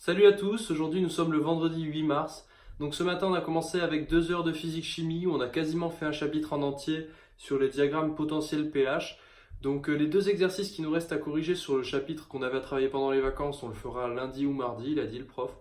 Salut à tous, aujourd'hui nous sommes le vendredi 8 mars. Donc ce matin on a commencé avec 2 heures de physique-chimie où on a quasiment fait un chapitre en entier sur les diagrammes potentiels pH. Donc les deux exercices qui nous restent à corriger sur le chapitre qu'on avait à travailler pendant les vacances, on le fera lundi ou mardi, il a dit le prof.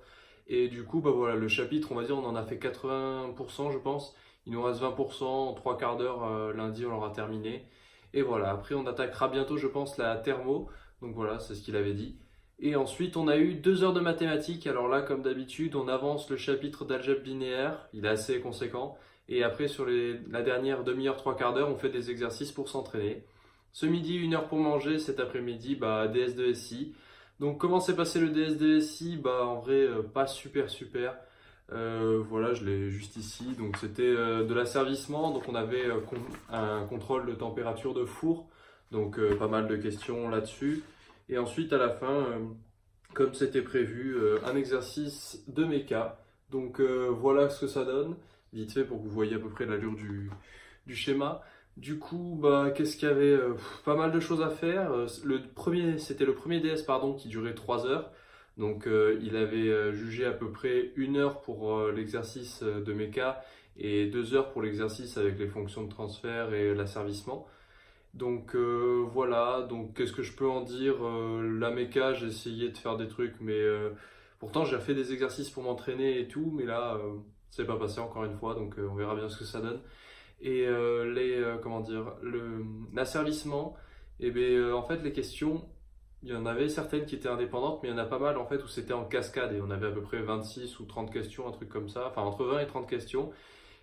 Et du coup voilà, le chapitre on va dire on en a fait 80% je pense. Il nous reste 20%, en 3 quarts d'heure lundi on l'aura terminé. Et voilà, après on attaquera bientôt je pense la thermo. Donc voilà, c'est ce qu'il avait dit. Et ensuite, on a eu 2 heures de mathématiques. Alors là, comme d'habitude, on avance le chapitre d'algèbre linéaire. Il est assez conséquent. Et après, sur la dernière demi-heure, 3 quarts d'heure, on fait des exercices pour s'entraîner. Ce midi, 1 heure pour manger. Cet après-midi, DS2SI. Donc, comment s'est passé le DS2SI? En vrai, pas super super. Voilà, je l'ai juste ici. Donc, c'était de l'asservissement. Donc, on avait un contrôle de température de four. Donc, pas mal de questions là-dessus. Et ensuite, à la fin, comme c'était prévu, un exercice de méca. Donc voilà ce que ça donne, vite fait pour que vous voyez à peu près l'allure du schéma. Du coup, qu'est-ce qu'il y avait? Pas mal de choses à faire. C'était le premier DS pardon, qui durait 3 heures. Donc il avait jugé à peu près 1 heure pour l'exercice de méca et 2 heures pour l'exercice avec les fonctions de transfert et l'asservissement. Donc voilà, donc qu'est-ce que je peux en dire? La méca, j'ai essayé de faire des trucs, mais pourtant j'ai fait des exercices pour m'entraîner et tout, mais là, c'est pas passé encore une fois, donc on verra bien ce que ça donne. Et comment dire, l'asservissement, et bien en fait les questions, il y en avait certaines qui étaient indépendantes, mais il y en a pas mal en fait où c'était en cascade, et on avait à peu près 26 ou 30 questions, un truc comme ça, enfin entre 20 et 30 questions.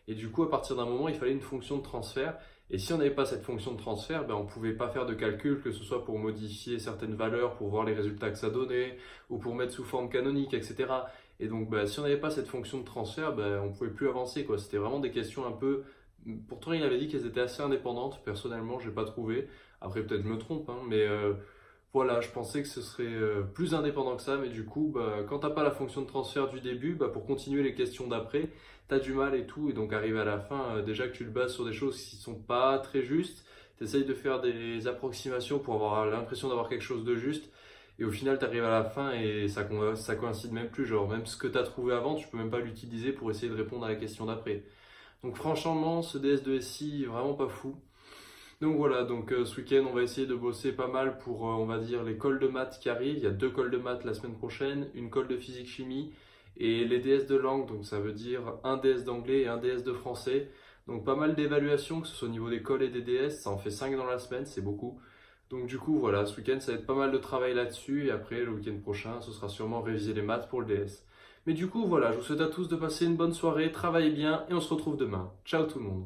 Et du coup, à partir d'un moment, il fallait une fonction de transfert. Et si on n'avait pas cette fonction de transfert, on ne pouvait pas faire de calcul, que ce soit pour modifier certaines valeurs, pour voir les résultats que ça donnait, ou pour mettre sous forme canonique, etc. Et donc, si on n'avait pas cette fonction de transfert, on ne pouvait plus avancer, quoi. C'était vraiment des questions un peu. Pourtant, il avait dit qu'elles étaient assez indépendantes. Personnellement, je n'ai pas trouvé. Après, peut-être je me trompe, hein, mais voilà, je pensais que ce serait plus indépendant que ça. Mais du coup, quand t'as pas la fonction de transfert du début, pour continuer les questions d'après, t'as du mal et tout, et donc arrivé à la fin, déjà que tu le bases sur des choses qui sont pas très justes, t'essayes de faire des approximations pour avoir l'impression d'avoir quelque chose de juste, et au final t'arrives à la fin et ça coïncide même plus, genre même ce que t'as trouvé avant, tu peux même pas l'utiliser pour essayer de répondre à la question d'après. Donc franchement, ce DS2SI, vraiment pas fou. Donc voilà, donc ce week-end on va essayer de bosser pas mal pour on va dire les cols de maths qui arrivent. Il y a 2 cols de maths la semaine prochaine, une colle de physique-chimie et les DS de langue, donc ça veut dire un DS d'anglais et un DS de français. Donc pas mal d'évaluations, que ce soit au niveau des cols et des DS, ça en fait 5 dans la semaine, c'est beaucoup. Donc du coup voilà, ce week-end ça va être pas mal de travail là-dessus et après le week-end prochain ce sera sûrement réviser les maths pour le DS. Mais du coup voilà, je vous souhaite à tous de passer une bonne soirée, travaillez bien et on se retrouve demain. Ciao tout le monde.